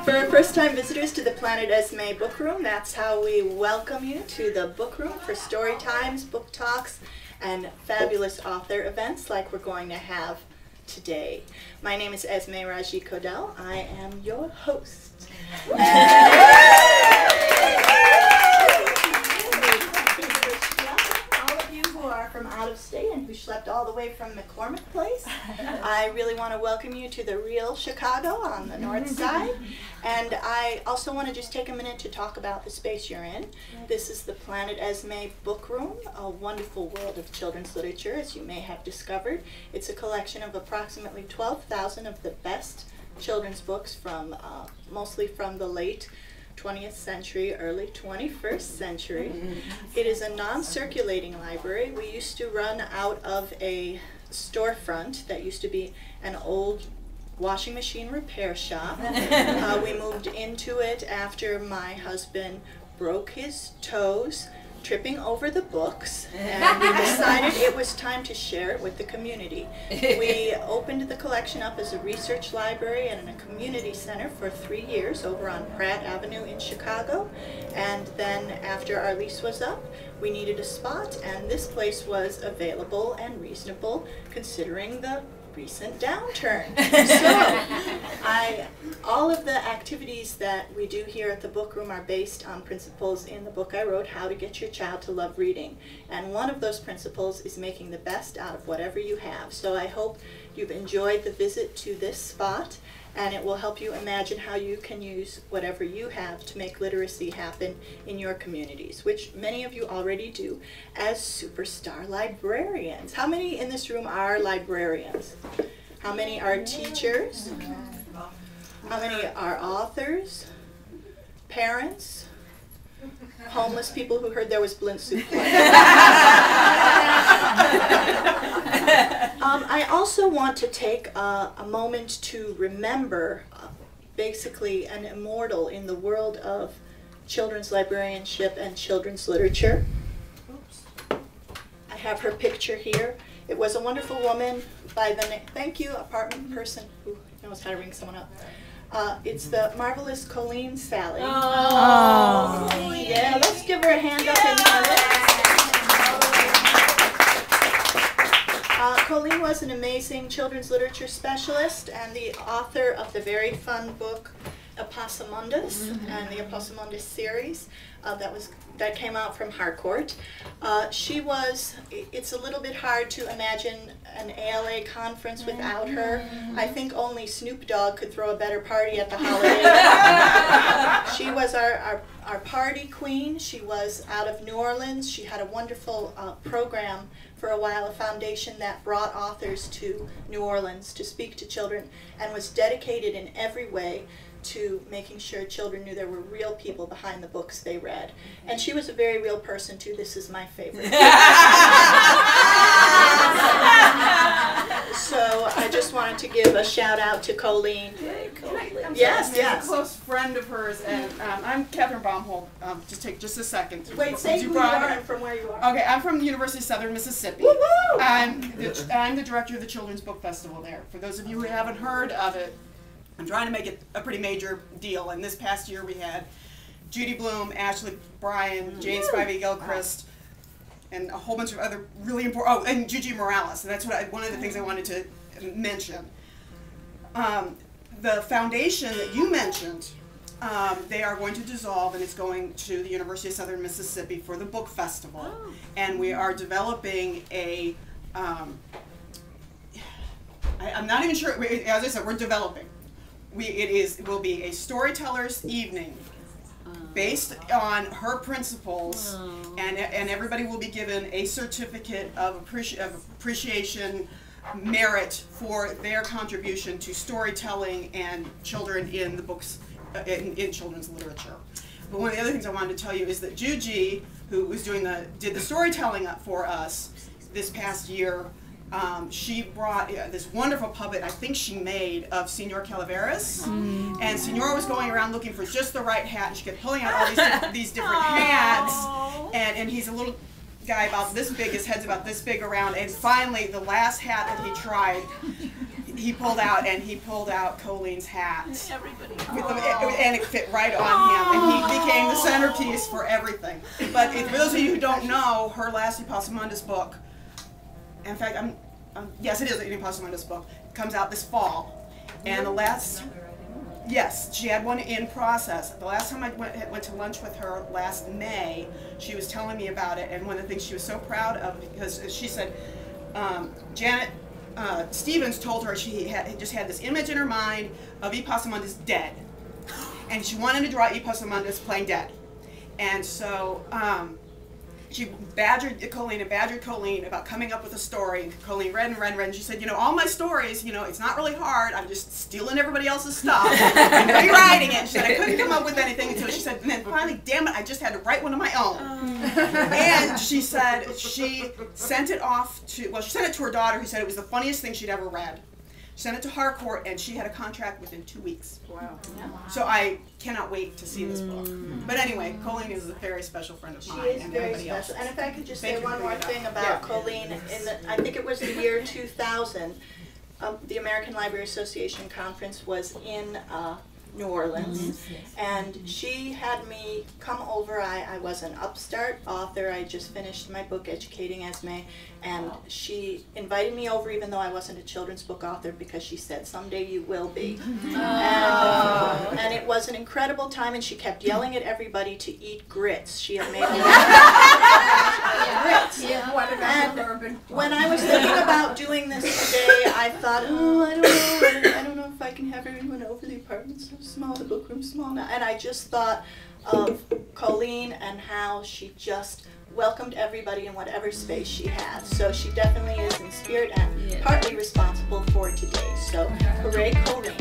For first-time visitors to the Planet Esme Bookroom, that's how we welcome you to the Bookroom for story times, book talks, and fabulous author events like we're going to have today. My name is Esme Codell. I am your host. All of you who are from out of state and who schlepped all the way from McCormick Place, I really want to welcome you to the real Chicago on the north side. And I also want to just take a minute to talk about the space you're in. This is the Planet Esme Bookroom, a wonderful world of children's literature, as you may have discovered. It's a collection of approximately 12,000 of the best children's books from mostly from the late 20th century, early 21st century. It is a non-circulating library. We used to run out of a storefront that used to be an old washing machine repair shop. We moved into it after my husband broke his toes tripping over the books, and we decided it was time to share it with the community. We opened the collection up as a research library and a community center for 3 years over on Pratt Avenue in Chicago, and then after our lease was up, we needed a spot, and this place was available and reasonable considering the recent downturn. So all of the activities that we do here at the Bookroom are based on principles in the book I wrote, How to Get Your Child to Love Reading. And one of those principles is making the best out of whatever you have. So I hope you've enjoyed the visit to this spot, and it will help you imagine how you can use whatever you have to make literacy happen in your communities, which many of you already do as superstar librarians. How many in this room are librarians? How many are teachers? How many are authors? Parents? Homeless people who heard there was Blint soup. I also want to take a moment to remember basically an immortal in the world of children's librarianship and children's literature. I have her picture here. It was a wonderful woman by the name, thank you, apartment person who knows how to ring someone up. It's the marvelous Colleen Sally. Oh. Yeah, let's give her a hand up in front. Colleen was an amazing children's literature specialist and the author of the very fun book Opossumundus and the Opossumundus series that came out from Harcourt. It's a little bit hard to imagine an ALA conference without her. I think only Snoop Dogg could throw a better party at the holidays. She was our party queen. She was out of New Orleans. She had a wonderful program for a while, a foundation that brought authors to New Orleans to speak to children and was dedicated in every way to making sure children knew there were real people behind the books they read. And she was a very real person too. This is my favorite. So I just wanted to give a shout out to Colleen. Yes. I'm a close friend of hers, and I'm Catherine Baumhold. Just a second. Wait, say who you are and from where you are. Okay, I'm from the University of Southern Mississippi. Woo-hoo! I'm the director of the Children's Book Festival there. For those of you who haven't heard of it, I'm trying to make it a pretty major deal, and this past year we had Judy Blume, Ashley Bryan, Jane Spivey-Gilchrist, and a whole bunch of other really important, and Gigi Morales, and that's one of the things I wanted to mention. The foundation that you mentioned, they are going to dissolve, and it's going to the University of Southern Mississippi for the book festival, and we are developing a, I'm not even sure, as I said, we're developing. It will be a storyteller's evening based on her principles, and everybody will be given a certificate of appreciation, merit for their contribution to storytelling and children in the books, in children's literature. But one of the other things I wanted to tell you is that Juji, who was did the storytelling up for us this past year, she brought this wonderful puppet I think she made of Senor Calaveras, and Senor was going around looking for just the right hat, and she kept pulling out all these different hats, and he's a little guy about this big, his head's about this big around, and finally the last hat that he tried, he pulled out Colleen's hat. Everybody. And it fit right on him, and he became the centerpiece for everything. But for those of you who don't know, her last E Possimundus book, in fact, yes, it is an E Possimundus book, comes out this fall. And the last, yes, she had one in process. The last time I went to lunch with her last May, she was telling me about it, and one of the things she was so proud of, because she said, Janet Stevens told her she just had this image in her mind of E Possimundus dead, and she wanted to draw E Possimundus playing dead. And so she badgered Colleen about coming up with a story. And Colleen read, and she said, you know, all my stories, you know, it's not really hard. I'm just stealing everybody else's stuff and rewriting it. She said, I couldn't come up with anything until she said, and then finally, damn it, I just had to write one of my own. And she said she sent it off to, well, she sent it to her daughter, who said it was the funniest thing she'd ever read. She sent it to Harcourt, and she had a contract within 2 weeks. Wow. So I cannot wait to see this book. But anyway, Colleen is a very special friend of mine. She is very special. And if I could just say one more thing about Colleen, I think it was the year 2000, the American Library Association conference was in New Orleans, and she had me come over. I was an upstart author. I just finished my book, Educating Esme, and she invited me over even though I wasn't a children's book author, because she said, someday you will be. And it was an incredible time, and she kept yelling at everybody to eat grits. She had made grits. And when I was thinking about doing this today, I thought, oh, I don't know if I can have everyone over. The apartment's so small, the book room's small now. And I just thought of Colleen and how she just welcomed everybody in whatever space she had. So she definitely is in spirit and partly responsible for today. So hooray, Colleen.